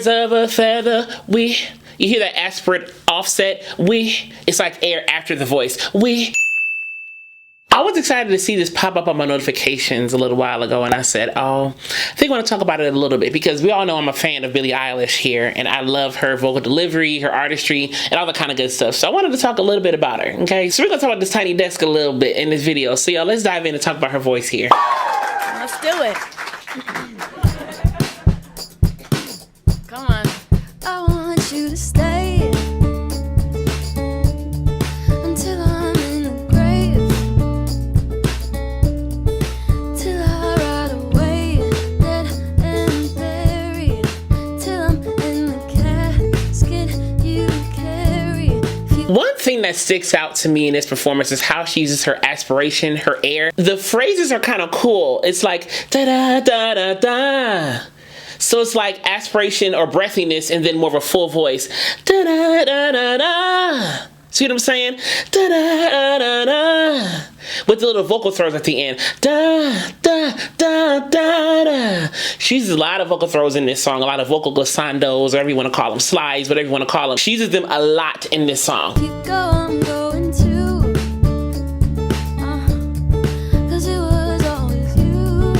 Birds of a feather, we. You hear that aspirate offset? We. It's like air after the voice. We. I was excited to see this pop up on my notifications a little while ago, and I said, oh, I think I want to talk about it a little bit, because we all know I'm a fan of Billie Eilish here, and I love her vocal delivery, her artistry, and all the kind of good stuff. So I wanted to talk a little bit about her, okay? So we're going to talk about this tiny desk a little bit in this video. So y'all, let's dive in and talk about her voice here. Let's do it. Come on. I want you to stay until I'm in the grave, till I ride away, dead and buried, till I'm in the casket you carry. One thing that sticks out to me in this performance is how she uses her aspiration, her air. The phrases are kind of cool. It's like da da da da da. So it's like aspiration or breathiness and then more of a full voice. Da da da da da. See what I'm saying? Da da da da da. With the little vocal throws at the end. Da da da da da. She uses a lot of vocal throws in this song, a lot of vocal glissandos, whatever you want to call them, slides, whatever you want to call them. She uses them a lot in this song. Keep going, going to, 'cause it was always you.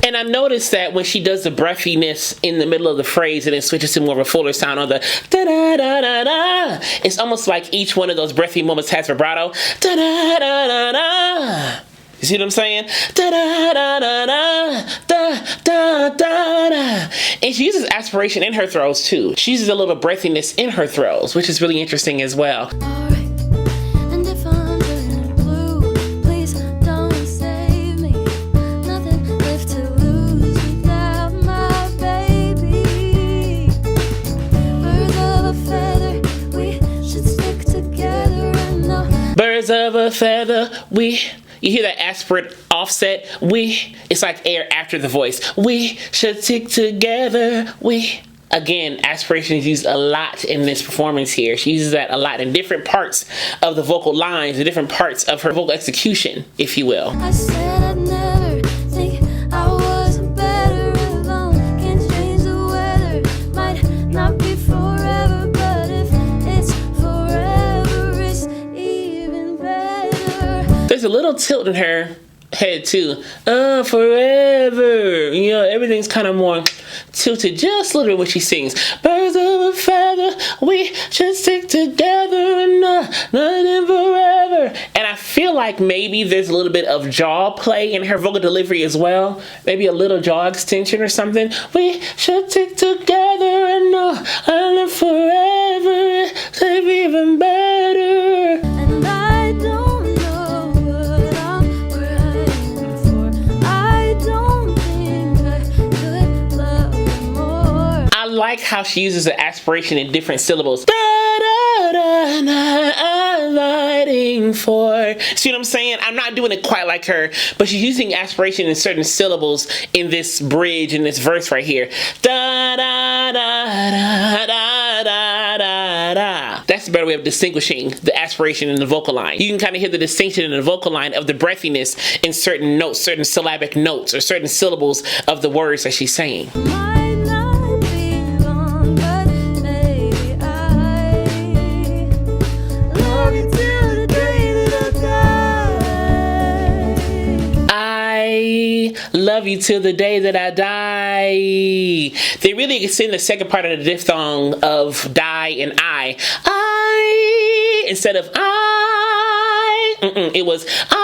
And I noticed that when she does the breathiness in the middle of the phrase and then switches to more of a fuller sound on the da da da da da, it's almost like each one of those breathy moments has vibrato. Da da da da da. You see what I'm saying? Da da da da da da da da da. And she uses aspiration in her throws too. She uses a little breathiness in her throws, which is really interesting as well. Alright, and if I'm turning blue, please don't save me. Nothing left to lose without my baby. Birds of a feather, we should stick together and know. Birds of a feather, we. You hear that aspirate offset? We. It's like air after the voice. We should stick together. We. Again, aspiration is used a lot in this performance here. She uses that a lot in different parts of the vocal lines, the different parts of her vocal execution, if you will. I said I'd never think I wasn't better alone. Can't change the weather, might not be forever, but if it's forever, it's even better. There's a little tilt in her head too. Forever. You know, everything's kind of more tilted just a little bit when she sings. Birds of a feather, we should stick together and nothing forever. And I feel like maybe there's a little bit of jaw play in her vocal delivery as well. Maybe a little jaw extension or something. We should stick together and live forever. It's even better. And I don't know what I'm running for. I don't think I could love you more. I like how she uses the aspiration in different syllables. Da, da, da, da, I'm lighting for. See what I'm saying? I'm not doing it quite like her, but she's using aspiration in certain syllables in this bridge, in this verse right here. Da, da, da, da, da, da, da, da. That's a better way of distinguishing the aspiration in the vocal line. You can kind of hear the distinction in the vocal line of the breathiness in certain notes, certain syllabic notes, or certain syllables of the words that she's saying. Might not be long, but maybe I love you till the day that I die. I love you till the day that I die. They really extend the second part of the diphthong of die and I instead of I. It was I.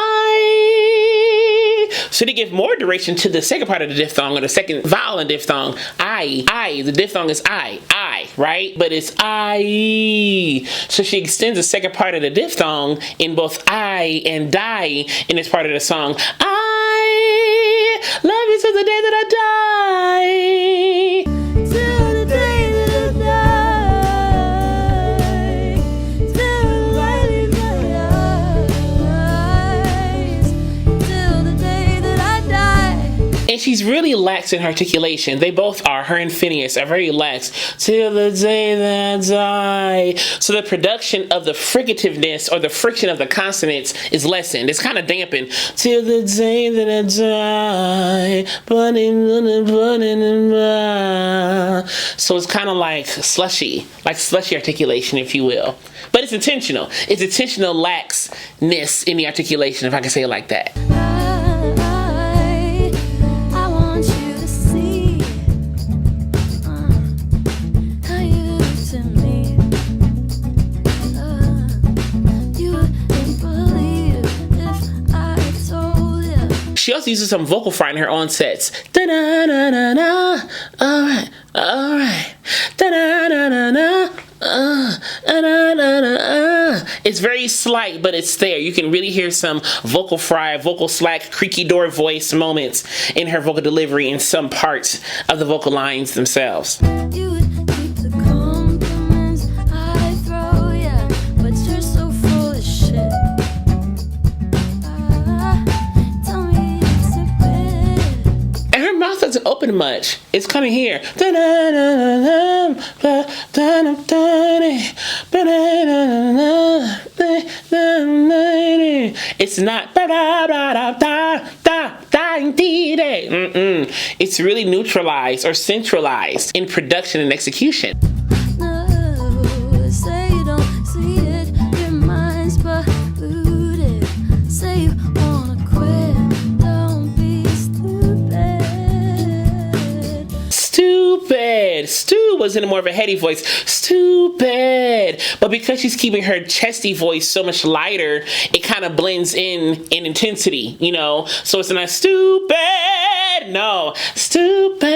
So they give more duration to the second part of the diphthong, or the second vowel in diphthong. I. The diphthong is I, right? But it's I. So she extends the second part of the diphthong in both I and die in this part of the song. I love you till the day that I die. Till the day that I die. Till the light in my eyes. Till the day that I die. And she she's really lax in her articulation. They both are. Her and Phineas are very lax. Till the day that I. So the production of the fricativeness or the friction of the consonants is lessened. It's kind of dampened. Till the day that I die. So it's kind of like slushy articulation, if you will. But it's intentional. It's intentional laxness in the articulation, if I can say it like that. I want you to see how you look to me. You wouldn't believe if I told you. She also uses some vocal fry in her own sets. Da-da-da-da-da. Alright, alright. Da-da-da-da-da. It's very slight, but it's there. You can really hear some vocal fry, vocal slack, creaky door voice moments in her vocal delivery in some parts of the vocal lines themselves. You would keep the compliments I throw ya, but you're so full of shit. Tell me it's a bit. And her mouth doesn't open much. It's kind of here. It's not. It's really neutralized or centralized in production and execution. No, say you don't see it, your mind's polluted. Say you wanna quit, don't be stupid. Stupid. Stu was in a more of a heady voice. Stupid. But because she's keeping her chesty voice so much lighter, it kind of blends in intensity, you know? So it's not stupid. No. Stupid.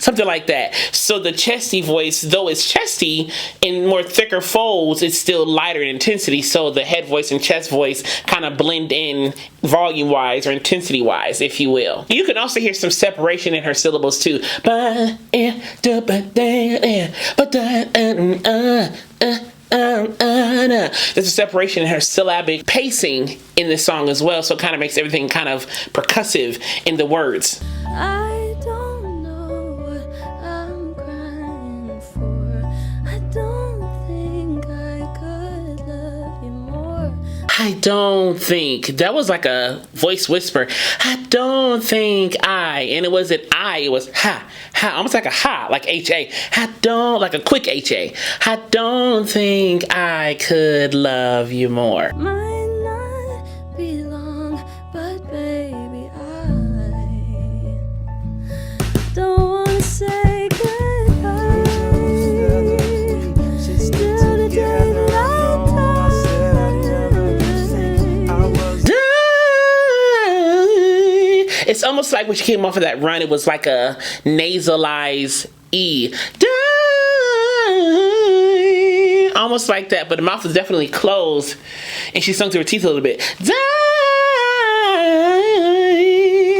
Something like that. So the chesty voice, though it's chesty, in more thicker folds, it's still lighter in intensity. So the head voice and chest voice kind of blend in volume-wise or intensity-wise, if you will. You can also hear some separation in her syllables too. There's a separation in her syllabic pacing in this song as well, so it kind of makes everything kind of percussive in the words. I don't know what I'm crying for. I don't think I could love you more. I don't think. That was like a voice whisper. I don't think and it wasn't it was ha, almost like a ha, like H-A. I don't, like a quick H-A. I don't think I could love you more. Might not be long, but baby, I don't wanna say goodbye. Still the day that It's almost like when she came off of that run, it was like a nasalized E. Almost like that, but the mouth was definitely closed, and she sung through her teeth a little bit.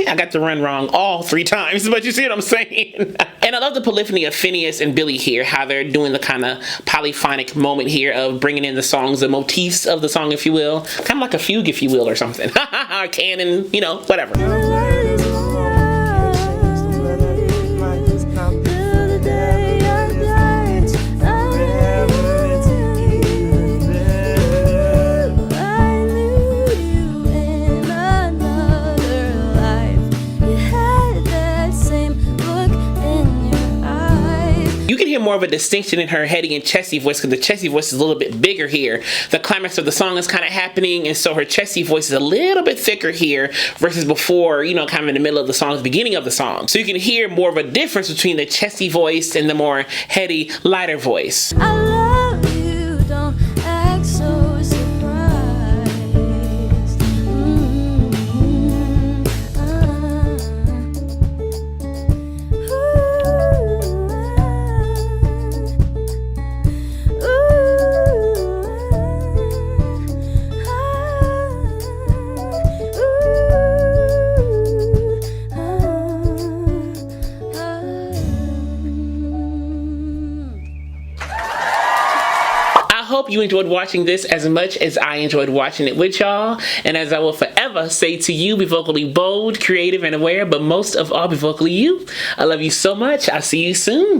I got the run wrong all 3 times, but you see what I'm saying? And I love the polyphony of Phineas and Billie here, how they're doing the kind of polyphonic moment here of bringing in the songs, the motifs of the song, if you will. Kind of like a fugue, if you will, or something. Or canon, you know, whatever. More of a distinction in her heady and chesty voice, because the chesty voice is a little bit bigger here. The climax of the song is kind of happening, and so her chesty voice is a little bit thicker here versus before, you know, kind of in the middle of the song, the beginning of the song. So you can hear more of a difference between the chesty voice and the more heady, lighter voice. I love you, don't act so surprised. hope you enjoyed watching this as much as I enjoyed watching it with y'all. And as I will forever say to you, be vocally bold, creative, and aware, but most of all, be vocally you. I love you so much. I'll see you soon.